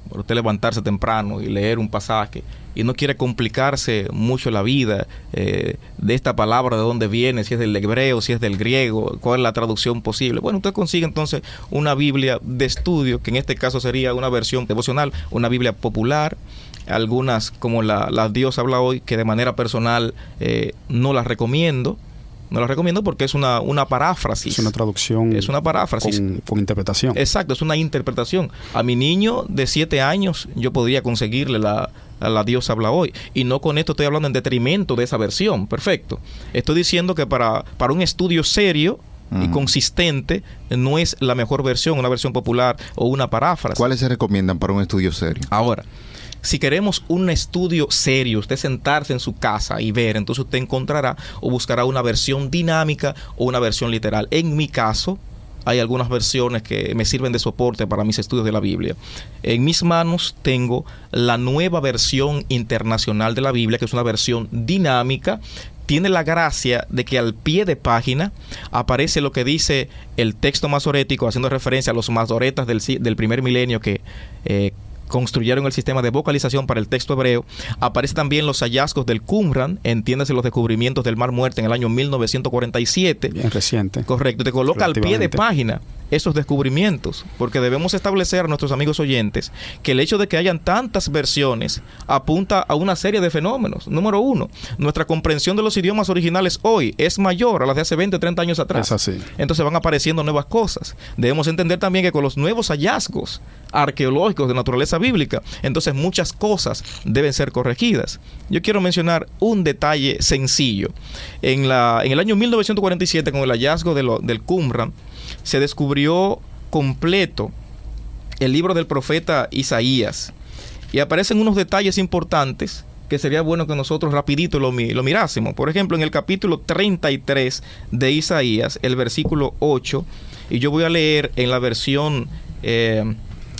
para usted levantarse temprano y leer un pasaje y no quiere complicarse mucho la vida de esta palabra, de dónde viene, si es del hebreo, si es del griego, cuál es la traducción posible. Bueno, usted consigue entonces una Biblia de estudio, que en este caso sería una versión devocional, una Biblia popular, algunas como la Dios habla hoy, que de manera personal no las recomiendo. No la recomiendo porque es una paráfrasis. Es una traducción. Es una paráfrasis. Con interpretación. Exacto, es una interpretación. A mi niño de 7 años yo podría conseguirle la Dios habla hoy. Y no con esto estoy hablando en detrimento de esa versión. Perfecto. Estoy diciendo que para un estudio serio y consistente no es la mejor versión, una versión popular o una paráfrasis. ¿Cuáles se recomiendan para un estudio serio? Ahora, si queremos un estudio serio, usted sentarse en su casa y ver, entonces usted encontrará o buscará una versión dinámica o una versión literal. En mi caso, hay algunas versiones que me sirven de soporte para mis estudios de la Biblia. En mis manos tengo la nueva versión internacional de la Biblia, que es una versión dinámica. Tiene la gracia de que al pie de página aparece lo que dice el texto masorético, haciendo referencia a los masoretas del primer milenio que construyeron el sistema de vocalización para el texto hebreo. Aparece también los hallazgos del Qumran, entiéndase los descubrimientos del Mar Muerto en el año 1947. Bien reciente. Correcto, te coloca al pie de página esos descubrimientos, porque debemos establecer a nuestros amigos oyentes que el hecho de que hayan tantas versiones apunta a una serie de fenómenos. Número uno, nuestra comprensión de los idiomas originales hoy es mayor a las de hace 20 o 30 años atrás. Es así. Entonces van apareciendo nuevas cosas. Debemos entender también que con los nuevos hallazgos arqueológicos de naturaleza bíblica, entonces muchas cosas deben ser corregidas. Yo quiero mencionar un detalle sencillo. En el año 1947, con el hallazgo del Qumran, se descubrió completo el libro del profeta Isaías, y aparecen unos detalles importantes que sería bueno que nosotros rapidito lo mirásemos. Por ejemplo, en el capítulo 33 de Isaías, el versículo 8, y yo voy a leer en la versión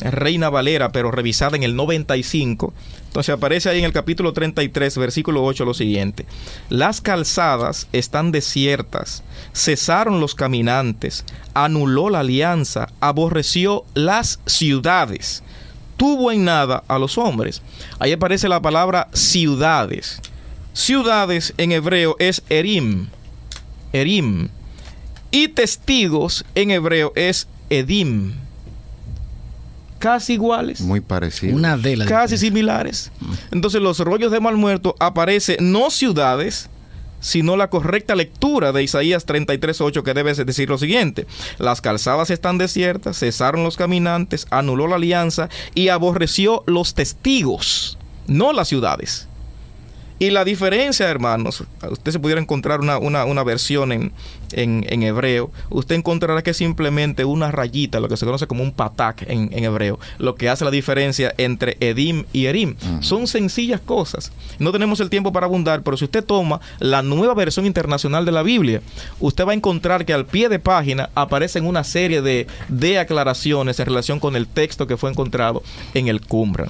Reina Valera, pero revisada en el 95. Entonces aparece ahí en el capítulo 33, versículo 8, lo siguiente: las calzadas están desiertas, cesaron los caminantes, anuló la alianza, aborreció las ciudades, tuvo en nada a los hombres. Ahí aparece la palabra ciudades. Ciudades en hebreo es erim, y testigos en hebreo es edim. Casi iguales. Muy parecido. Una de las casi similares. Entonces los rollos de Mar Muerto aparece no ciudades, sino la correcta lectura de Isaías 33:8, que debe decir lo siguiente: las calzadas están desiertas, cesaron los caminantes, anuló la alianza y aborreció los testigos, no las ciudades. Y la diferencia, hermanos, usted se pudiera encontrar una versión en hebreo, usted encontrará que es simplemente una rayita, lo que se conoce como un patak en hebreo, lo que hace la diferencia entre edim y erim. Son sencillas cosas. No tenemos el tiempo para abundar, pero si usted toma la nueva versión internacional de la Biblia, usted va a encontrar que al pie de página aparecen una serie de aclaraciones en relación con el texto que fue encontrado en el Qumran.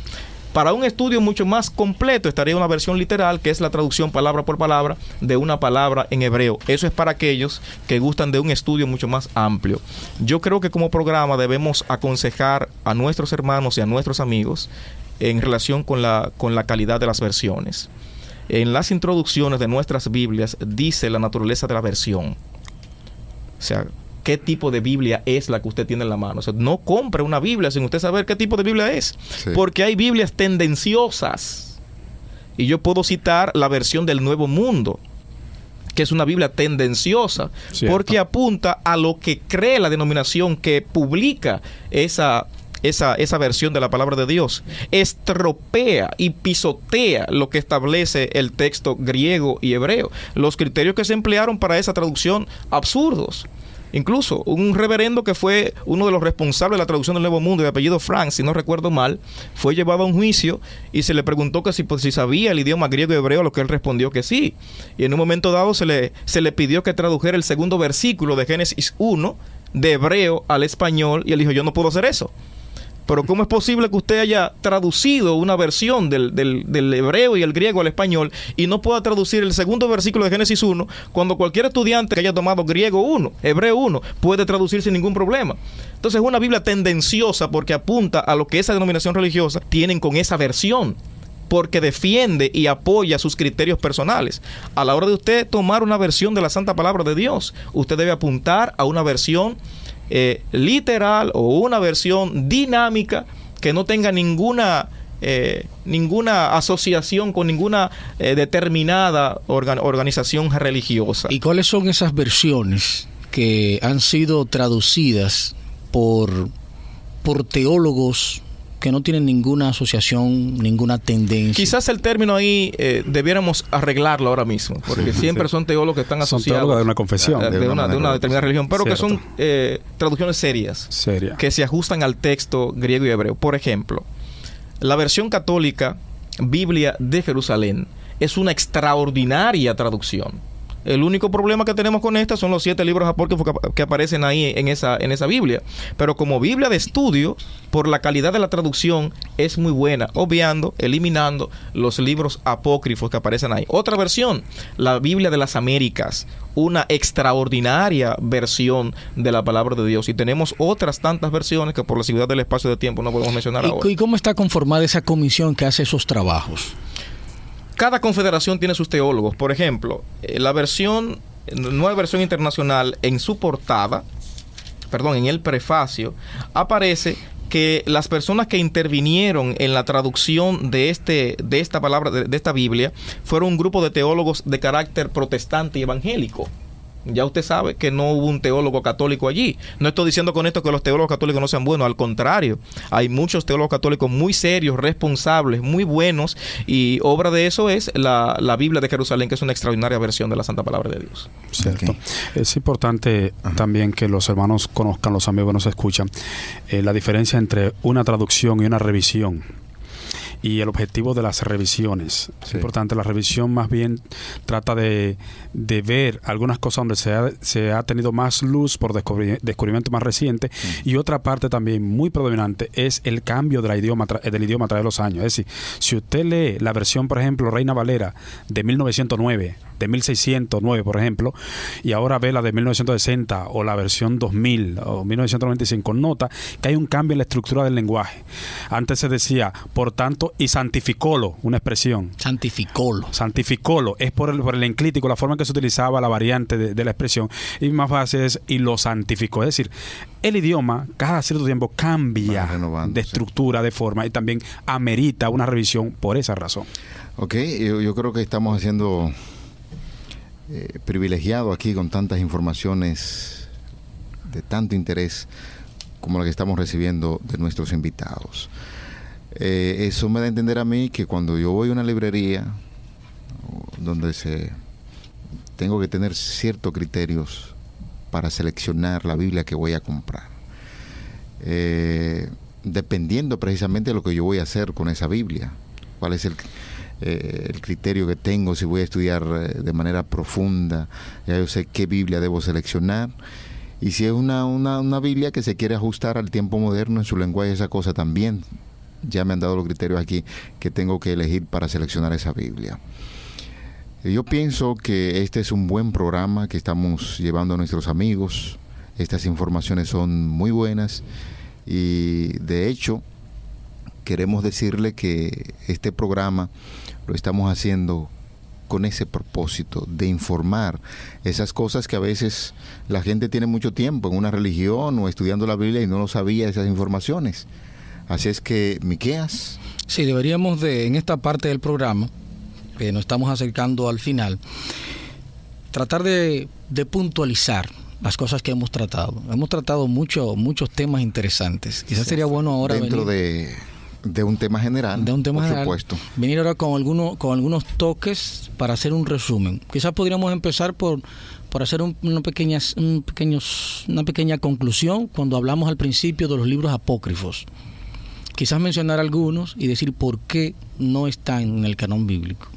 Para un estudio mucho más completo estaría una versión literal, que es la traducción palabra por palabra de una palabra en hebreo. Eso es para aquellos que gustan de un estudio mucho más amplio. Yo creo que como programa debemos aconsejar a nuestros hermanos y a nuestros amigos en relación con la calidad de las versiones. En las introducciones de nuestras Biblias dice la naturaleza de la versión. O sea, qué tipo de Biblia es la que usted tiene en la mano. O sea, no compre una Biblia sin usted saber qué tipo de Biblia es. Sí. Porque hay Biblias tendenciosas. Y yo puedo citar la versión del Nuevo Mundo, que es una Biblia tendenciosa, cierto, porque apunta a lo que cree la denominación que publica esa versión de la palabra de Dios. Estropea y pisotea lo que establece el texto griego y hebreo. Los criterios que se emplearon para esa traducción, absurdos. Incluso un reverendo que fue uno de los responsables de la traducción del Nuevo Mundo, de apellido Frank, si no recuerdo mal, fue llevado a un juicio y se le preguntó que si sabía el idioma griego y hebreo, a lo que él respondió que sí. Y en un momento dado se le pidió que tradujera el segundo versículo de Génesis 1 de hebreo al español, y él dijo: yo no puedo hacer eso. pero ¿cómo es posible que usted haya traducido una versión del hebreo y el griego al español y no pueda traducir el segundo versículo de Génesis 1 cuando cualquier estudiante que haya tomado griego 1, hebreo 1, puede traducir sin ningún problema? Entonces es una Biblia tendenciosa porque apunta a lo que esa denominación religiosa tienen con esa versión, porque defiende y apoya sus criterios personales. A la hora de usted tomar una versión de la Santa Palabra de Dios, usted debe apuntar a una versión literal o una versión dinámica que no tenga ninguna asociación con ninguna determinada organización religiosa. ¿Y cuáles son esas versiones que han sido traducidas por teólogos que no tienen ninguna asociación, ninguna tendencia? Quizás el término ahí debiéramos arreglarlo ahora mismo, porque siempre son teólogos que están asociados teólogos de una confesión, de una determinada religión, pero cierto, que son traducciones serias, que se ajustan al texto griego y hebreo. Por ejemplo, la versión católica Biblia de Jerusalén es una extraordinaria traducción. El único problema que tenemos con esta son los 7 libros apócrifos que aparecen ahí en esa Biblia. Pero como Biblia de estudio, por la calidad de la traducción, es muy buena, eliminando los libros apócrifos que aparecen ahí. Otra versión, la Biblia de las Américas, una extraordinaria versión de la palabra de Dios. Y tenemos otras tantas versiones que por la seguridad del espacio de tiempo no podemos mencionar ahora. ¿Y cómo está conformada esa comisión que hace esos trabajos? Cada confederación tiene sus teólogos. Por ejemplo, la nueva versión internacional, en su portada, en el prefacio, aparece que las personas que intervinieron en la traducción de esta palabra, de esta Biblia, fueron un grupo de teólogos de carácter protestante y evangélico. Ya usted sabe que no hubo un teólogo católico allí. No estoy diciendo con esto que los teólogos católicos no sean buenos, al contrario, hay muchos teólogos católicos muy serios, responsables, muy buenos, y obra de eso es la Biblia de Jerusalén, que es una extraordinaria versión de la Santa Palabra de Dios. Cierto. Es importante también que los hermanos conozcan, los amigos que nos escuchan, la diferencia entre una traducción y una revisión. Y el objetivo de las revisiones. Es importante, la revisión más bien trata de ver algunas cosas donde se ha tenido más luz por descubrimiento más reciente, y otra parte también muy predominante es el cambio del idioma a través de los años. Es decir, si usted lee la versión, por ejemplo, Reina Valera de 1909, de 1609, por ejemplo, y ahora ve la de 1960 o la versión 2000 o 1995, nota que hay un cambio en la estructura del lenguaje. Antes se decía, por tanto, y santificólo, una expresión. Santificólo es por el enclítico, la forma en que se utilizaba la variante de la expresión, y más fácil es y lo santificó. Es decir, el idioma cada cierto tiempo cambia de estructura, de forma, y también amerita una revisión por esa razón. Ok, yo creo que estamos haciendo privilegiado aquí con tantas informaciones de tanto interés como la que estamos recibiendo de nuestros invitados. Eso me da a entender a mí que cuando yo voy a una librería donde tengo que tener ciertos criterios para seleccionar la Biblia que voy a comprar, dependiendo precisamente de lo que yo voy a hacer con esa Biblia, cuál es el criterio que tengo, si voy a estudiar de manera profunda, ya yo sé qué Biblia debo seleccionar, y si es una Biblia que se quiere ajustar al tiempo moderno en su lenguaje, esa cosa también. Ya me han dado los criterios aquí que tengo que elegir para seleccionar esa Biblia. Yo pienso que este es un buen programa que estamos llevando a nuestros amigos. Estas informaciones son muy buenas y de hecho queremos decirle que este programa lo estamos haciendo con ese propósito de informar esas cosas que a veces la gente tiene mucho tiempo en una religión o estudiando la Biblia y no lo sabía, esas informaciones. Así es que, Miqueas. Sí, deberíamos en esta parte del programa, que nos estamos acercando al final, tratar de puntualizar las cosas que hemos tratado. Hemos tratado muchos temas interesantes. Quizás sería bueno ahora dentro de un tema general, por supuesto. Venir ahora con algunos toques para hacer un resumen. Quizás podríamos empezar por hacer una pequeña conclusión cuando hablamos al principio de los libros apócrifos. Quizás mencionar algunos y decir por qué no están en el canon bíblico.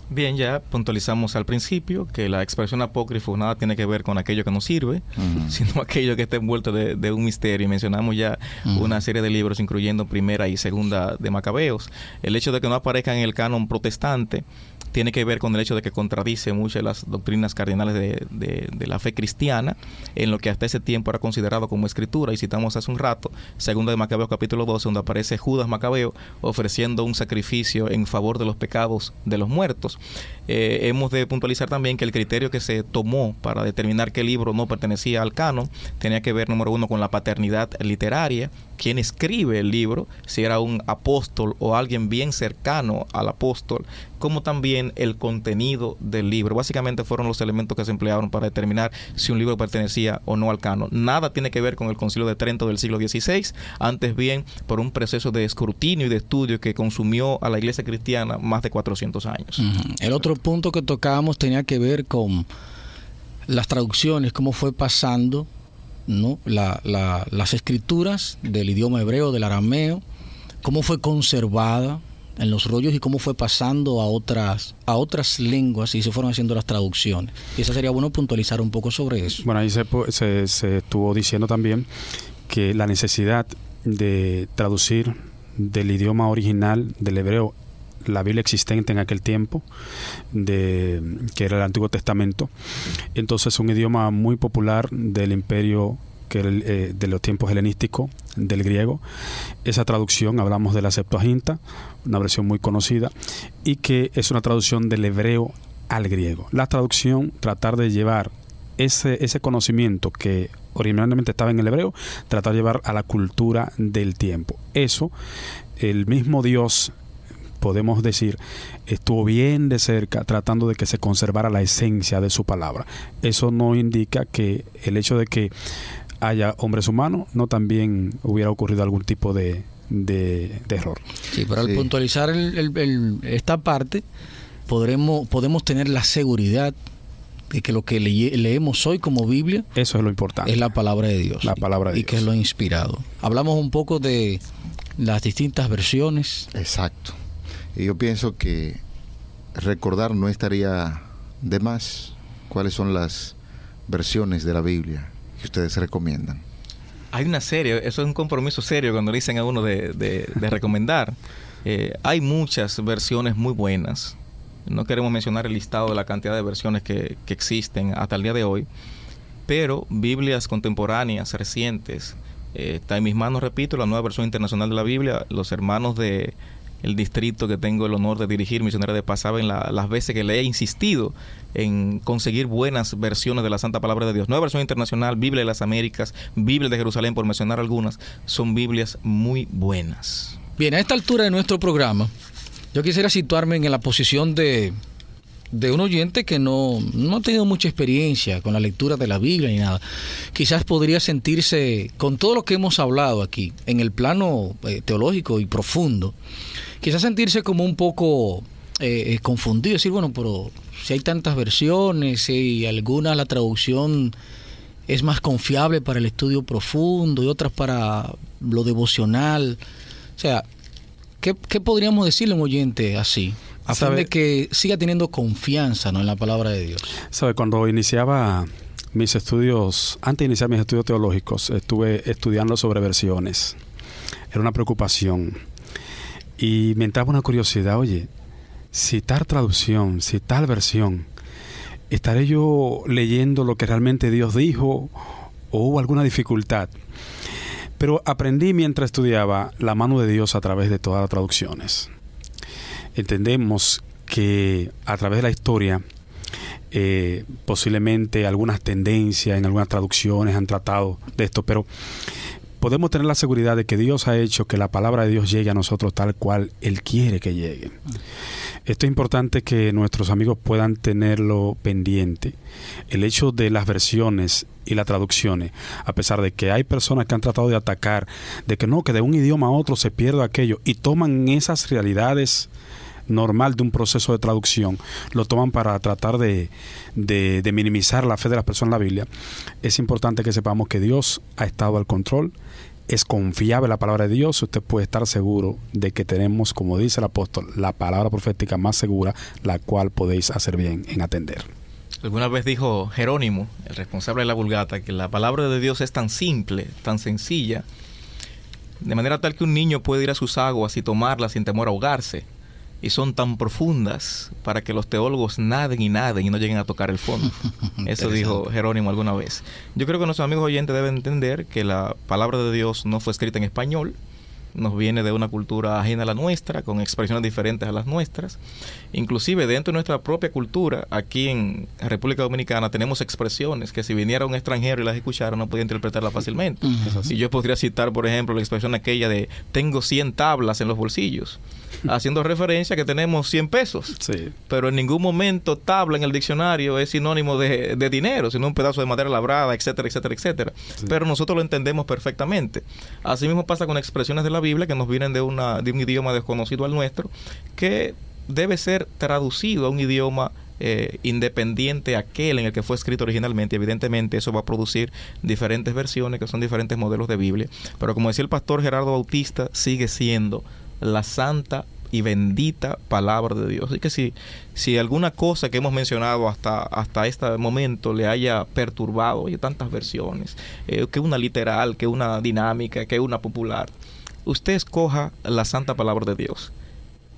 Bien, ya puntualizamos al principio que la expresión apócrifo nada tiene que ver con aquello que nos sirve, sino aquello que está envuelto de un misterio. Y mencionamos ya una serie de libros, incluyendo Primera y Segunda de Macabeos. El hecho de que no aparezcan en el canon protestante tiene que ver con el hecho de que contradice muchas de las doctrinas cardinales de la fe cristiana, en lo que hasta ese tiempo era considerado como escritura. Y citamos hace un rato Segunda de Macabeos capítulo 12, donde aparece Judas Macabeo ofreciendo un sacrificio en favor de los pecados de los muertos. Hemos de puntualizar también que el criterio que se tomó para determinar que el libro no pertenecía al canon tenía que ver, número uno, con la paternidad literaria, quién escribe el libro, si era un apóstol o alguien bien cercano al apóstol, como también el contenido del libro. Básicamente fueron los elementos que se emplearon para determinar si un libro pertenecía o no al canon. Nada tiene que ver con el Concilio de Trento del siglo XVI, antes bien por un proceso de escrutinio y de estudio que consumió a la Iglesia cristiana más de 400 años. El otro punto que tocábamos tenía que ver con las traducciones, cómo fue pasando, ¿no? Las escrituras del idioma hebreo, del arameo, cómo fue conservada en los rollos y cómo fue pasando a otras lenguas y se fueron haciendo las traducciones. Y eso sería bueno puntualizar un poco sobre eso. Bueno, ahí se estuvo diciendo también que la necesidad de traducir del idioma original del hebreo la Biblia existente en aquel tiempo, que era el Antiguo Testamento. Entonces, un idioma muy popular del imperio, que era de los tiempos helenísticos, del griego. Esa traducción, hablamos de la Septuaginta, una versión muy conocida, y que es una traducción del hebreo al griego. La traducción, tratar de llevar ese conocimiento que originalmente estaba en el hebreo, tratar de llevar a la cultura del tiempo. Eso, el mismo Dios, podemos decir, estuvo bien de cerca tratando de que se conservara la esencia de su palabra. Eso no indica que el hecho de que haya hombres humanos no también hubiera ocurrido algún tipo de error. Sí, pero al puntualizar esta parte, podemos tener la seguridad de que lo que leemos hoy como Biblia, eso es lo importante, es la palabra de Dios, la palabra de y Dios, que es lo inspirado. Hablamos un poco de las distintas versiones. Exacto. Y yo pienso que recordar no estaría de más. ¿Cuáles son las versiones de la Biblia que ustedes recomiendan? Hay una serie, eso es un compromiso serio cuando le dicen a uno de recomendar. Hay muchas versiones muy buenas. No queremos mencionar el listado de la cantidad de versiones que existen hasta el día de hoy, pero Biblias contemporáneas, recientes, está en mis manos, repito, la nueva versión internacional de la Biblia. Los hermanos de el distrito que tengo el honor de dirigir, Misioneros de Paz, saben las veces que le he insistido en conseguir buenas versiones de la Santa Palabra de Dios. Nueva versión internacional, Biblia de las Américas, Biblia de Jerusalén, por mencionar algunas, son Biblias muy buenas. Bien, a esta altura de nuestro programa, yo quisiera situarme en la posición de un oyente que no ha tenido mucha experiencia con la lectura de la Biblia ni nada. Quizás podría sentirse, con todo lo que hemos hablado aquí, en el plano teológico y profundo, quizás sentirse como un poco confundido, decir, bueno, pero si hay tantas versiones, si alguna la traducción es más confiable para el estudio profundo y otras para lo devocional. O sea, ¿qué podríamos decirle a un oyente así? A fin de que siga teniendo confianza, ¿no?, en la palabra de Dios. ¿Sabe? Cuando iniciaba mis estudios, antes de iniciar mis estudios teológicos, estuve estudiando sobre versiones. Era una preocupación. Y me entraba una curiosidad, oye, si tal traducción, si tal versión, ¿estaré yo leyendo lo que realmente Dios dijo o hubo alguna dificultad? Pero aprendí mientras estudiaba la mano de Dios a través de todas las traducciones. Entendemos que a través de la historia, posiblemente algunas tendencias en algunas traducciones han tratado de esto, pero podemos tener la seguridad de que Dios ha hecho que la palabra de Dios llegue a nosotros tal cual Él quiere que llegue. Esto es importante que nuestros amigos puedan tenerlo pendiente. El hecho de las versiones y las traducciones, a pesar de que hay personas que han tratado de atacar, de que no, que de un idioma a otro se pierde aquello, y toman esas realidades normal de un proceso de traducción, lo toman para tratar de minimizar la fe de las personas en la Biblia. Es importante que sepamos que Dios ha estado al control es confiable la palabra de Dios, usted puede estar seguro de que tenemos, como dice el apóstol, la palabra profética más segura, la cual podéis hacer bien en atender. Alguna vez dijo Jerónimo, el responsable de la Vulgata, que la palabra de Dios es tan simple, tan sencilla, de manera tal que un niño puede ir a sus aguas y tomarlas sin temor a ahogarse. Y son tan profundas para que los teólogos naden y no lleguen a tocar el fondo. Eso dijo Jerónimo alguna vez. Yo creo que nuestros amigos oyentes deben entender que la palabra de Dios no fue escrita en español. Nos viene de una cultura ajena a la nuestra, con expresiones diferentes a las nuestras. Inclusive dentro de nuestra propia cultura, aquí en República Dominicana, tenemos expresiones que si viniera un extranjero y las escuchara, no podía interpretarlas fácilmente. Y yo podría citar, por ejemplo, la expresión aquella de tengo 100 tablas en los bolsillos, haciendo referencia a que tenemos 100 pesos. Sí. Pero en ningún momento tabla en el diccionario es sinónimo de dinero, sino un pedazo de madera labrada, etcétera, etcétera, etcétera. Sí. Pero nosotros lo entendemos perfectamente. Así mismo pasa con expresiones de la Biblia que nos vienen de un idioma desconocido al nuestro, que debe ser traducido a un idioma independiente a aquel en el que fue escrito originalmente. Evidentemente eso va a producir diferentes versiones que son diferentes modelos de Biblia, pero como decía el pastor Gerardo Bautista, sigue siendo la santa y bendita palabra de Dios. Así que si alguna cosa que hemos mencionado hasta este momento le haya perturbado, oye, tantas versiones, que una literal, que una dinámica, que una popular, usted escoja la santa palabra de Dios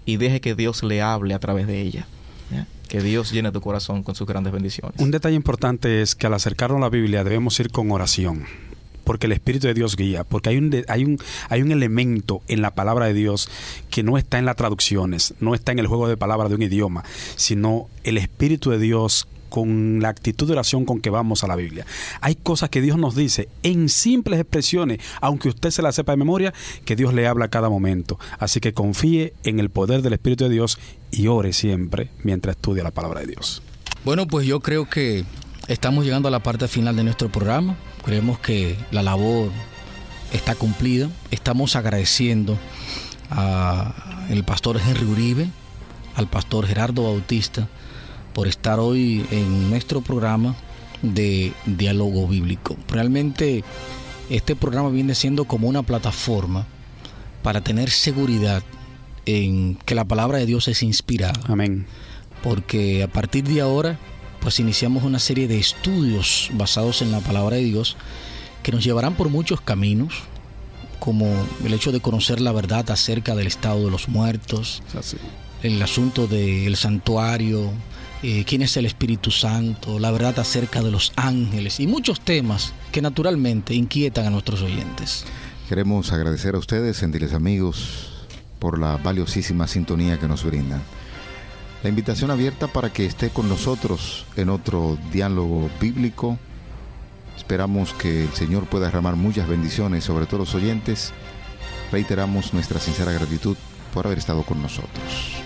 y deje que Dios le hable a través de ella, ¿ya? Que Dios llene tu corazón con sus grandes bendiciones. Un detalle importante es que al acercarnos a la Biblia debemos ir con oración, porque el Espíritu de Dios guía, porque hay un elemento en la palabra de Dios que no está en las traducciones, no está en el juego de palabras de un idioma, sino el Espíritu de Dios con la actitud de oración con que vamos a la Biblia. Hay cosas que Dios nos dice en simples expresiones, aunque usted se las sepa de memoria, que Dios le habla a cada momento. Así que confíe en el poder del Espíritu de Dios y ore siempre mientras estudia la palabra de Dios. Bueno, pues yo creo que estamos llegando a la parte final de nuestro programa. Creemos que la labor está cumplida. Estamos agradeciendo al pastor Henry Uribe, al pastor Gerardo Bautista, por estar hoy en nuestro programa de Diálogo Bíblico. Realmente este programa viene siendo como una plataforma para tener seguridad en que la palabra de Dios es inspirada. Amén. Porque a partir de ahora, pues iniciamos una serie de estudios basados en la palabra de Dios que nos llevarán por muchos caminos, como el hecho de conocer la verdad acerca del estado de los muertos, el asunto del santuario, quién es el Espíritu Santo, la verdad acerca de los ángeles y muchos temas que naturalmente inquietan a nuestros oyentes. Queremos agradecer a ustedes, gentiles amigos, por la valiosísima sintonía que nos brindan. La invitación abierta para que esté con nosotros en otro diálogo bíblico. Esperamos que el Señor pueda derramar muchas bendiciones sobre todos los oyentes. Reiteramos nuestra sincera gratitud por haber estado con nosotros.